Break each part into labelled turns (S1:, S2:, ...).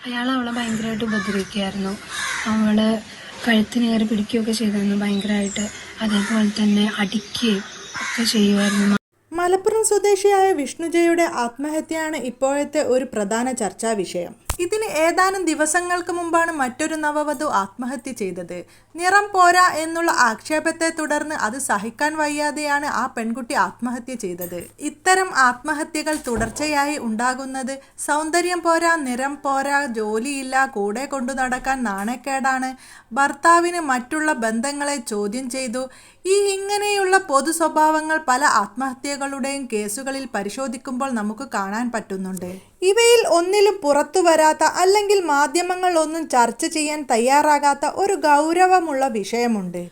S1: അയാൾ അവളെ ഭയങ്കരമായിട്ട് ഉപദ്രവിക്കുകയായിരുന്നു. അവള് കഴുത്തിനേറി പിടിക്കുകയൊക്കെ ചെയ്തിരുന്നു ഭയങ്കരമായിട്ട്. അതേപോലെ തന്നെ അടിക്കുകയും ഒക്കെ ചെയ്യുമായിരുന്നു.
S2: മലപ്പുറം സ്വദേശിയായ വിഷ്ണുജയുടെ ആത്മഹത്യയാണ് ഇപ്പോഴത്തെ ഒരു പ്രധാന ചർച്ചാ വിഷയം. ഇതിന് ഏതാനും ദിവസങ്ങൾക്ക് മുമ്പാണ് മറ്റൊരു നവവധു ആത്മഹത്യ ചെയ്തത്. നിറം പോരാ എന്നുള്ള ആക്ഷേപത്തെ തുടർന്ന് അത് സഹിക്കാൻ വയ്യാതെയാണ് ആ പെൺകുട്ടി ആത്മഹത്യ ചെയ്തത്. ഇത്തരം ആത്മഹത്യകൾ തുടർച്ചയായി ഉണ്ടാകുന്നത് സൗന്ദര്യം പോരാ, നിറം പോരാ, ജോലിയില്ല, കൂടെ കൊണ്ടു നടക്കാൻ നാണക്കേടാണ്, ഭർത്താവിന് മറ്റുള്ള ബന്ധങ്ങളെ ചോദ്യം ചെയ്തു, ഇങ്ങനെയുള്ള പൊതു സ്വഭാവങ്ങൾ പല ആത്മഹത്യകളുടെയും കേസുകളിൽ പരിശോധിക്കുമ്പോൾ നമുക്ക് കാണാൻ പറ്റുന്നുണ്ട്. ഇവയിൽ ഒന്നിലും പുറത്തു വരാത്ത അല്ലെങ്കിൽ മാധ്യമങ്ങൾ ഒന്നും ചർച്ച ചെയ്യാൻ തയ്യാറാകാത്ത ഒരു ഗൗരവമുള്ള വിഷയമുണ്ട്.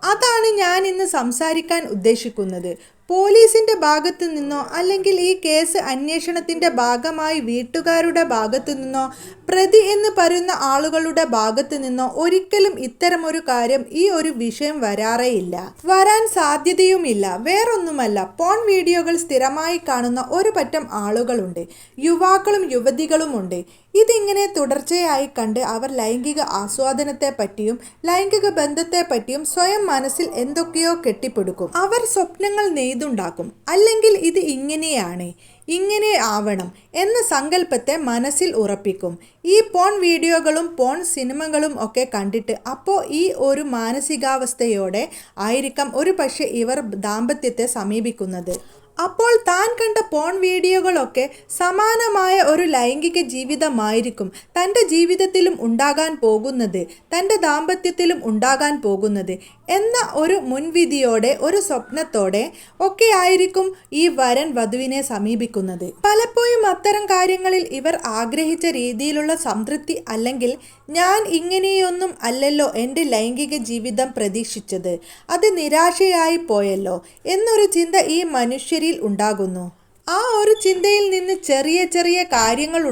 S2: അതാണ് ഞാൻ ഇന്ന് സംസാരിക്കാൻ ഉദ്ദേശിക്കുന്നത്. പോലീസിന്റെ ഭാഗത്തു നിന്നോ അല്ലെങ്കിൽ ഈ കേസ് അന്വേഷണത്തിന്റെ ഭാഗമായി വീട്ടുകാരുടെ ഭാഗത്തു നിന്നോ പ്രതി എന്ന് പറയുന്ന ആളുകളുടെ ഭാഗത്തു നിന്നോ ഒരിക്കലും ഇത്തരമൊരു കാര്യം, ഈ ഒരു വിഷയം വരാറേയില്ല, വരാൻ സാധ്യതയുമില്ല. വേറൊന്നുമല്ല, പോൺ വീഡിയോകൾ സ്ഥിരമായി കാണുന്ന ഒരു പറ്റം ആളുകളുണ്ട്, യുവാക്കളും യുവതികളുമുണ്ട്. ഇതിങ്ങനെ തുടർച്ചയായി കണ്ട് അവർ ലൈംഗിക ആസ്വാദനത്തെ പറ്റിയും ലൈംഗിക ബന്ധത്തെ പറ്റിയും സ്വയം മനസ്സിൽ എന്തൊക്കെയോ കെട്ടിപ്പടുക്കും. അവർ സ്വപ്നങ്ങൾ നെയ്തുണ്ടാക്കും. അല്ലെങ്കിൽ ഇത് ഇങ്ങനെയാണ്, ഇങ്ങനെ ആവണം എന്ന സങ്കല്പത്തെ മനസ്സിൽ ഉറപ്പിക്കും. ഈ പോൺ വീഡിയോകളും പോൺ സിനിമകളും ഒക്കെ കണ്ടിട്ട് അപ്പോൾ ഈ ഒരു മാനസികാവസ്ഥയോടെ ആയിരിക്കാം ഒരു പക്ഷേ ഇവർ ദാമ്പത്യത്തെ സമീപിക്കുന്നത്. അപ്പോൾ താൻ കണ്ട പോൺ വീഡിയോകളൊക്കെ സമാനമായ ഒരു ലൈംഗിക ജീവിതമായിരിക്കും തൻ്റെ ജീവിതത്തിലും ഉണ്ടാകാൻ പോകുന്നത്, തൻ്റെ ദാമ്പത്യത്തിലും ഉണ്ടാകാൻ പോകുന്നത് എന്ന ഒരു മുൻവിധിയോടെ, ഒരു സ്വപ്നത്തോടെ ഒക്കെ ആയിരിക്കും ഈ വരൻ വധുവിനെ സമീപിക്കുന്നത്. പലപ്പോഴും അത്തരം കാര്യങ്ങളിൽ ഇവർ ആഗ്രഹിച്ച രീതിയിലുള്ള സംതൃപ്തി, അല്ലെങ്കിൽ ഞാൻ ഇങ്ങനെയൊന്നും അല്ലല്ലോ എൻ്റെ ലൈംഗിക ജീവിതം പ്രതീക്ഷിച്ചത്, അത് നിരാശയായി പോയല്ലോ എന്നൊരു ചിന്ത ഈ മനുഷ്യരിൽ ഉണ്ടാകുന്നു. ആ ഒരു ചിന്തയിൽ നിന്ന് ചെറിയ ചെറിയ കാരണങ്ങൾ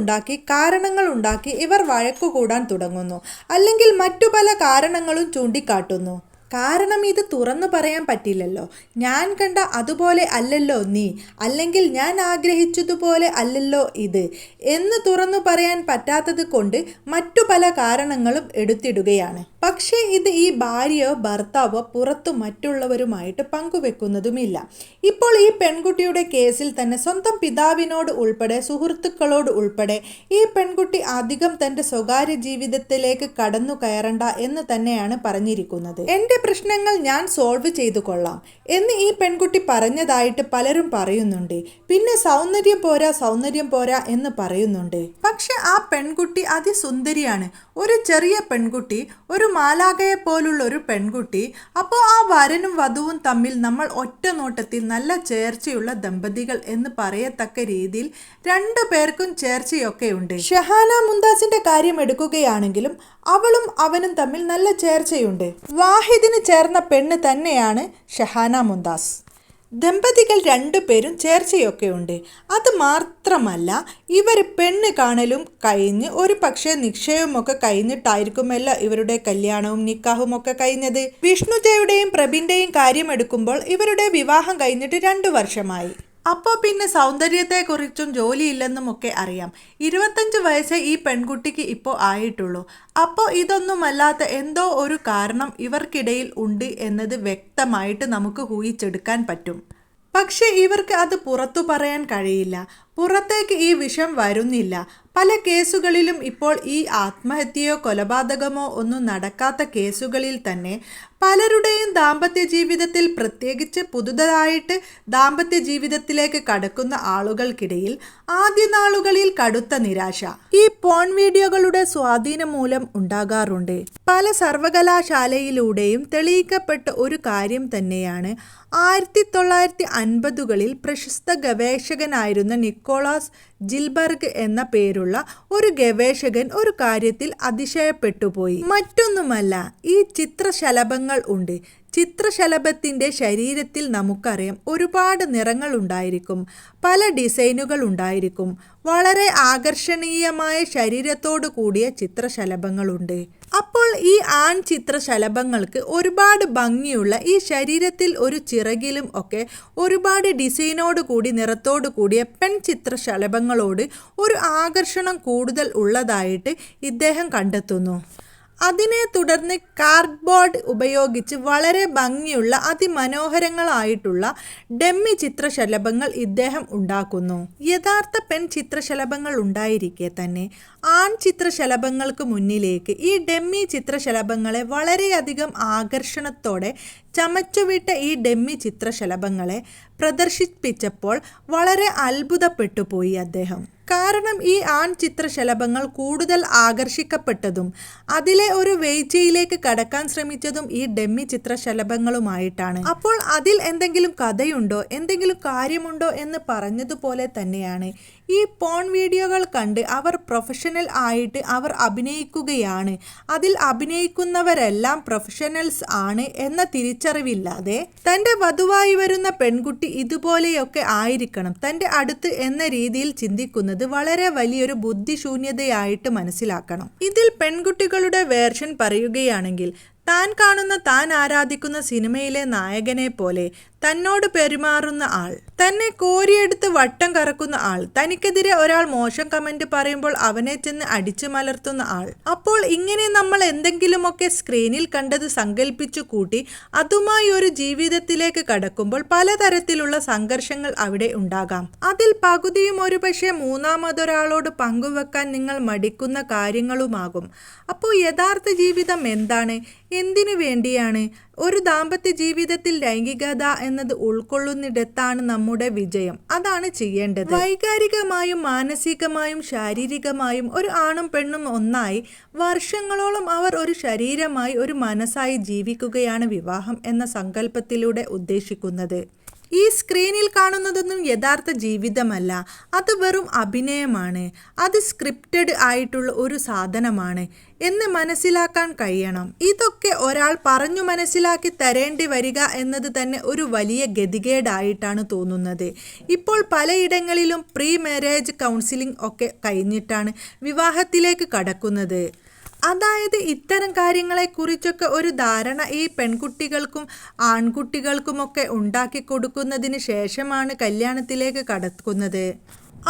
S2: ഉണ്ടാക്കി ഇവർ വഴക്കുകൂടാൻ തുടങ്ങുന്നു, അല്ലെങ്കിൽ മറ്റു പല കാരണങ്ങളും ചൂണ്ടിക്കാട്ടുന്നു. കാരണം ഇത് തുറന്നു പറയാൻ പറ്റില്ലല്ലോ, ഞാൻ കണ്ട അതുപോലെ അല്ലല്ലോ നീ, അല്ലെങ്കിൽ ഞാൻ ആഗ്രഹിച്ചതുപോലെ അല്ലല്ലോ ഇത് എന്ന് തുറന്നു പറയാൻ പറ്റാത്തത് കൊണ്ട് മറ്റു പല കാരണങ്ങളും എടുത്തിടുകയാണ്. പക്ഷേ ഇത് ഈ ഭാര്യയോ ഭർത്താവോ പുറത്തു മറ്റുള്ളവരുമായിട്ട് പങ്കുവെക്കുന്നതുമില്ല. ഇപ്പോൾ ഈ പെൺകുട്ടിയുടെ കേസിൽ തന്നെ സ്വന്തം പിതാവിനോട് ഉൾപ്പെടെ സുഹൃത്തുക്കളോട് ഉൾപ്പെടെ ഈ പെൺകുട്ടി അധികം തൻ്റെ സ്വകാര്യ ജീവിതത്തിലേക്ക് കടന്നു കയറണ്ട എന്ന് തന്നെയാണ് പറഞ്ഞിരിക്കുന്നത്. എൻ്റെ പ്രശ്നങ്ങൾ ഞാൻ സോൾവ് ചെയ്തു കൊള്ളാം എന്ന് ഈ പെൺകുട്ടി പറഞ്ഞതായിട്ട് പലരും പറയുന്നുണ്ട്. പിന്നെ സൗന്ദര്യം പോരാ എന്ന് പറയുന്നുണ്ട്. പക്ഷെ ആ പെൺകുട്ടി അതിസുന്ദരിയാണ്, ഒരു ചെറിയ പെൺകുട്ടി, ഒരു മാലാഖയെ പോലുള്ള ഒരു പെൺകുട്ടി. അപ്പോൾ ആ വരനും വധുവും തമ്മിൽ നമ്മൾ ഒറ്റ നോട്ടത്തിൽ നല്ല ചേർച്ചയുള്ള ദമ്പതികൾ എന്ന് പറയത്തക്ക രീതിയിൽ രണ്ടു പേർക്കും ചേർച്ചയൊക്കെ ഉണ്ട്. ഷഹാന മുംതാസിന്റെ കാര്യം എടുക്കുകയാണെങ്കിലും അവളും അവനും തമ്മിൽ നല്ല ചേർച്ചയുണ്ട്. വാഹിദിന് ചേർന്ന പെണ്ണ് തന്നെയാണ് ഷഹാന മുംതാസ്. ദമ്പതികൾ രണ്ടുപേരും ചേർച്ചയൊക്കെയുണ്ട്. അത് മാത്രമല്ല, ഇവർ പെണ്ണ് കാണലും കഴിഞ്ഞ് ഒരു പക്ഷേ നിശ്ചയവുമൊക്കെ കഴിഞ്ഞിട്ടായിരിക്കുമല്ലോ ഇവരുടെ കല്യാണവും നിക്കാഹും ഒക്കെ കഴിഞ്ഞത്. വിഷ്ണുജയുടെയും പ്രബിന്റെയും കാര്യം എടുക്കുമ്പോൾ ഇവരുടെ വിവാഹം കഴിഞ്ഞിട്ട് 2 വർഷമായി. അപ്പോൾ പിന്നെ സൗന്ദര്യത്തെക്കുറിച്ചും ജോലിയില്ലെന്നും ഒക്കെ അറിയാം. 25 വയസ്സേ ഈ പെൺകുട്ടിക്ക് ഇപ്പോൾ ആയിട്ടുള്ളൂ. അപ്പോൾ ഇതൊന്നുമല്ലാത്ത എന്തോ ഒരു കാരണം ഇവർക്കിടയിൽ ഉണ്ട് എന്നത് വ്യക്തമായിട്ട് നമുക്ക് ഊഹിച്ചെടുക്കാൻ പറ്റും. പക്ഷെ ഇവർക്ക് അത് പുറത്തു പറയാൻ കഴിയില്ല, പുറത്തേക്ക് ഈ വിഷയം വരുന്നില്ല. പല കേസുകളിലും ഇപ്പോൾ ഈ ആത്മഹത്യയോ കൊലപാതകമോ ഒന്നും നടക്കാത്ത കേസുകളിൽ തന്നെ പലരുടെയും ദാമ്പത്യ ജീവിതത്തിൽ, പ്രത്യേകിച്ച് പുതുതായിട്ട് ദാമ്പത്യ ജീവിതത്തിലേക്ക് കടക്കുന്ന ആളുകൾക്കിടയിൽ ആദ്യ നാളുകളിൽ കടുത്ത നിരാശ ഈ പോൺ വീഡിയോകളുടെ സ്വാധീനം മൂലം ഉണ്ടാകാറുണ്ട്. പല സർവകലാശാലയിലൂടെയും തെളിയിക്കപ്പെട്ട ഒരു കാര്യം തന്നെയാണ് 1950കളിൽ പ്രശസ്ത ഗവേഷകനായിരുന്ന നിക്കോളാസ് ജിൽബർഗ് എന്ന പേരുള്ള ഒരു ഗവേഷകൻ ഒരു കാര്യത്തിൽ അതിശയപ്പെട്ടുപോയി. മറ്റൊന്നുമല്ല, ഈ ചിത്രശലഭങ്ങൾ ഉണ്ട്. ചിത്രശലഭത്തിൻ്റെ ശരീരത്തിൽ നമുക്കറിയാം ഒരുപാട് നിറങ്ങൾ ഉണ്ടായിരിക്കും, പല ഡിസൈനുകൾ ഉണ്ടായിരിക്കും, വളരെ ആകർഷണീയമായ ശരീരത്തോടു കൂടിയ ചിത്രശലഭങ്ങളുണ്ട്. അപ്പോൾ ഈ ആൺ ചിത്രശലഭങ്ങൾക്ക് ഒരുപാട് ഭംഗിയുള്ള ഈ ശരീരത്തിൽ ഒരു ചിറകിലും ഒക്കെ ഒരുപാട് ഡിസൈനോട് കൂടി നിറത്തോട് കൂടിയ പെൺ ചിത്രശലഭങ്ങളോട് ഒരു ആകർഷണം കൂടുതൽ ഉള്ളതായിട്ട് ഇദ്ദേഹം കണ്ടെത്തുന്നു. അതിനെ തുടർന്ന് കാർഡ്ബോർഡ് ഉപയോഗിച്ച് വളരെ ഭംഗിയുള്ള അതിമനോഹരങ്ങളായിട്ടുള്ള ഡമ്മി ചിത്രശലഭങ്ങൾ ഇദ്ദേഹം ഉണ്ടാക്കുന്നു. യഥാർത്ഥ പെൺ ചിത്രശലഭങ്ങൾ ഉണ്ടായിരിക്കെ തന്നെ ആൺ ചിത്രശലഭങ്ങൾക്ക് മുന്നിലേക്ക് ഈ ഡമ്മി ചിത്രശലഭങ്ങളെ വളരെയധികം ആകർഷണത്തോടെ ചമച്ചുവിട്ട ഈ ഡമ്മി ചിത്രശലഭങ്ങളെ പ്രദർശിപ്പിച്ചപ്പോൾ വളരെ അത്ഭുതപ്പെട്ടു പോയി അദ്ദേഹം. കാരണം ഈ ആൺ ചിത്രശലഭങ്ങൾ കൂടുതൽ ആകർഷിക്കപ്പെട്ടതും അതിലെ ഒരു വീഴ്ചയിലേക്ക് കടക്കാൻ ശ്രമിച്ചതും ഈ ഡമ്മി ചിത്രശലഭങ്ങളുമായിട്ടാണ്. അപ്പോൾ അതിൽ എന്തെങ്കിലും കഥയുണ്ടോ, എന്തെങ്കിലും കാര്യമുണ്ടോ എന്ന് പറഞ്ഞതുപോലെ തന്നെയാണ് ഈ പോൺ വീഡിയോകൾ കണ്ട് അവർ പ്രൊഫഷണൽ ആയിട്ട് അവർ അഭിനയിക്കുകയാണ്, അതിൽ അഭിനയിക്കുന്നവരെല്ലാം പ്രൊഫഷണൽസ് ആണ് എന്ന തിരിച്ചറിവില്ലാതെ തൻ്റെ വധുവായി വരുന്ന പെൺകുട്ടി ഇതുപോലെയൊക്കെ ആയിരിക്കണം തൻ്റെ അടുത്ത് എന്ന രീതിയിൽ ചിന്തിക്കുന്നത് വളരെ വലിയൊരു ബുദ്ധിശൂന്യതയായിട്ട് മനസ്സിലാക്കണം. ഇതിൽ പെൺകുട്ടികളുടെ വേർഷൻ പറയുകയാണെങ്കിൽ താൻ കാണുന്ന താൻ ആരാധിക്കുന്ന സിനിമയിലെ നായകനെ പോലെ തന്നോട് പെരുമാറുന്ന ആൾ, തന്നെ കോരിയെടുത്ത് വട്ടം കറക്കുന്ന ആൾ, തനിക്കെതിരെ ഒരാൾ മോശം കമന്റ് പറയുമ്പോൾ അവനെ ചെന്ന് അടിച്ചു മലർത്തുന്ന ആൾ. അപ്പോൾ ഇങ്ങനെ നമ്മൾ എന്തെങ്കിലുമൊക്കെ സ്ക്രീനിൽ കണ്ടത് സങ്കല്പിച്ചു കൂട്ടി അതുമായി ഒരു ജീവിതത്തിലേക്ക് കടക്കുമ്പോൾ പലതരത്തിലുള്ള സംഘർഷങ്ങൾ അവിടെ ഉണ്ടാകാം. അതിൽ പകുതിയും ഒരു പക്ഷേ മൂന്നാമതൊരാളോട് പങ്കുവെക്കാൻ നിങ്ങൾ മടിക്കുന്ന കാര്യങ്ങളുമാകും. അപ്പോൾ യഥാർത്ഥ ജീവിതം എന്താണ്, എന്തിനു വേണ്ടിയാണ്? ഒരു ദാമ്പത്യ ജീവിതത്തിൽ ലൈംഗികത എന്നത് ഉൾക്കൊള്ളുന്നിടത്താണ് നമ്മുടെ വിജയം. അതാണ് ചെയ്യേണ്ടത്. വൈകാരികമായും മാനസികമായും ശാരീരികമായും ഒരു ആണും പെണ്ണും ഒന്നായി വർഷങ്ങളോളം അവർ ഒരു ശരീരമായി ഒരു മനസ്സായി ജീവിക്കുകയാണ് വിവാഹം എന്ന സങ്കല്പത്തിലൂടെ ഉദ്ദേശിക്കുന്നത്. ഈ സ്ക്രീനിൽ കാണുന്നതൊന്നും യഥാർത്ഥ ജീവിതമല്ല, അത് വെറും അഭിനയമാണ്, അത് സ്ക്രിപ്റ്റഡ് ആയിട്ടുള്ള ഒരു സാധനമാണ് എന്ന് മനസ്സിലാക്കാൻ കഴിയണം. ഇതൊക്കെ ഒരാൾ പറഞ്ഞു മനസ്സിലാക്കി തരേണ്ടി വരിക എന്നത് തന്നെ ഒരു വലിയ ഗതികേടായിട്ടാണ് തോന്നുന്നത്. ഇപ്പോൾ പലയിടങ്ങളിലും പ്രീ മാരേജ് കൗൺസിലിംഗ് ഒക്കെ കഴിഞ്ഞിട്ടാണ് വിവാഹത്തിലേക്ക് കടക്കുന്നത്. അതായത് ഇത്തരം കാര്യങ്ങളെക്കുറിച്ചൊക്കെ ഒരു ധാരണ ഈ പെൺകുട്ടികൾക്കും ആൺകുട്ടികൾക്കുമൊക്കെ ഉണ്ടാക്കി കൊടുക്കുന്നതിന് ശേഷമാണ് കല്യാണത്തിലേക്ക് കടക്കുന്നത്.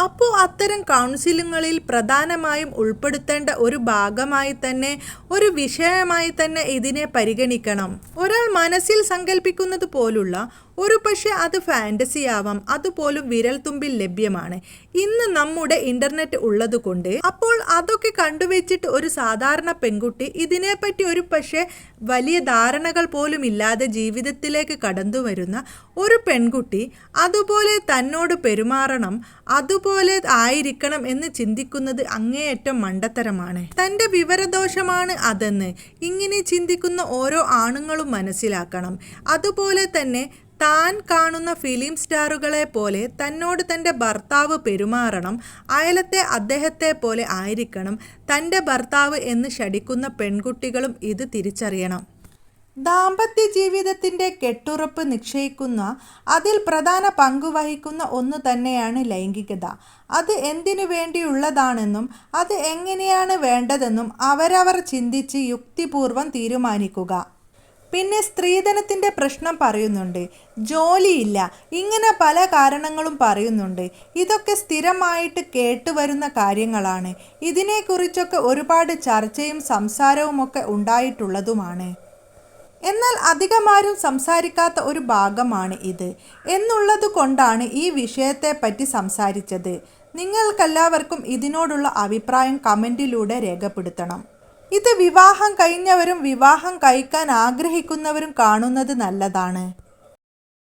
S2: അപ്പോൾ അത്തരം കൗൺസിലിങ്ങുകളിൽ പ്രധാനമായും ഉൾപ്പെടുത്തേണ്ട ഒരു ഭാഗമായി തന്നെ ഒരു വിഷയമായി തന്നെ ഇതിനെ പരിഗണിക്കണം. ഒരാൾ മനസ്സിൽ സങ്കല്പിക്കുന്നത് പോലുള്ള ഒരു പക്ഷേ അത് ഫാൻറ്റസി ആവാം, അതുപോലും വിരൽ തുമ്പിൽ ലഭ്യമാണ് ഇന്ന് നമ്മുടെ ഇന്റർനെറ്റ് ഉള്ളത് കൊണ്ട്. അപ്പോൾ അതൊക്കെ കണ്ടുവച്ചിട്ട് ഒരു സാധാരണ പെൺകുട്ടി ഇതിനെപ്പറ്റി ഒരു പക്ഷേ വലിയ ധാരണകൾ പോലും ഇല്ലാതെ ജീവിതത്തിലേക്ക് കടന്നു വരുന്ന ഒരു പെൺകുട്ടി അതുപോലെ തന്നോട് പെരുമാറണം, അതുപോലെ ആയിരിക്കണം എന്ന് ചിന്തിക്കുന്നത് അങ്ങേയറ്റം മണ്ടത്തരമാണ്. തൻ്റെ വിവരദോഷമാണ് അതെന്ന് ഇങ്ങനെ ചിന്തിക്കുന്ന ഓരോ ആണുങ്ങളും മനസ്സിലാക്കണം. അതുപോലെ തന്നെ താൻ കാണുന്ന ഫിലിം സ്റ്റാറുകളെ പോലെ തന്നോട് തൻ്റെ ഭർത്താവ് പെരുമാറണം, അയലത്തെ അദ്ദേഹത്തെ പോലെ ആയിരിക്കണം തൻ്റെ ഭർത്താവ് എന്ന് ശഠിക്കുന്ന പെൺകുട്ടികളും ഇത് തിരിച്ചറിയണം. ദാമ്പത്യ ജീവിതത്തിൻ്റെ കെട്ടുറപ്പ് നിശ്ചയിക്കുന്ന അതിൽ പ്രധാന പങ്കുവഹിക്കുന്ന ഒന്ന് തന്നെയാണ് ലൈംഗികത. അത് എന്തിനു വേണ്ടിയുള്ളതാണെന്നും അത് എങ്ങനെയാണ് വേണ്ടതെന്നും അവരവർ ചിന്തിച്ച് യുക്തിപൂർവം തീരുമാനിക്കുക. പിന്നെ സ്ത്രീധനത്തിൻ്റെ പ്രശ്നം പറയുന്നുണ്ട്, ജോലിയില്ല, ഇങ്ങനെ പല കാരണങ്ങളും പറയുന്നുണ്ട്. ഇതൊക്കെ സ്ഥിരമായിട്ട് കേട്ടുവരുന്ന കാര്യങ്ങളാണ്. ഇതിനെക്കുറിച്ചൊക്കെ ഒരുപാട് ചർച്ചയും സംസാരവുമൊക്കെ ഉണ്ടായിട്ടുള്ളതുമാണ്. എന്നാൽ അധികമാരും സംസാരിക്കാത്ത ഒരു ഭാഗമാണ് ഇത് എന്നുള്ളത് കൊണ്ടാണ് ഈ വിഷയത്തെപ്പറ്റി സംസാരിച്ചത്. നിങ്ങൾക്കെല്ലാവർക്കും ഇതിനോടുള്ള അഭിപ്രായം കമൻറ്റിലൂടെ രേഖപ്പെടുത്തണം. ഇത് വിവാഹം കഴിഞ്ഞവരും വിവാഹം കഴിക്കാൻ ആഗ്രഹിക്കുന്നവരും കാണുന്നത് നല്ലതാണ്.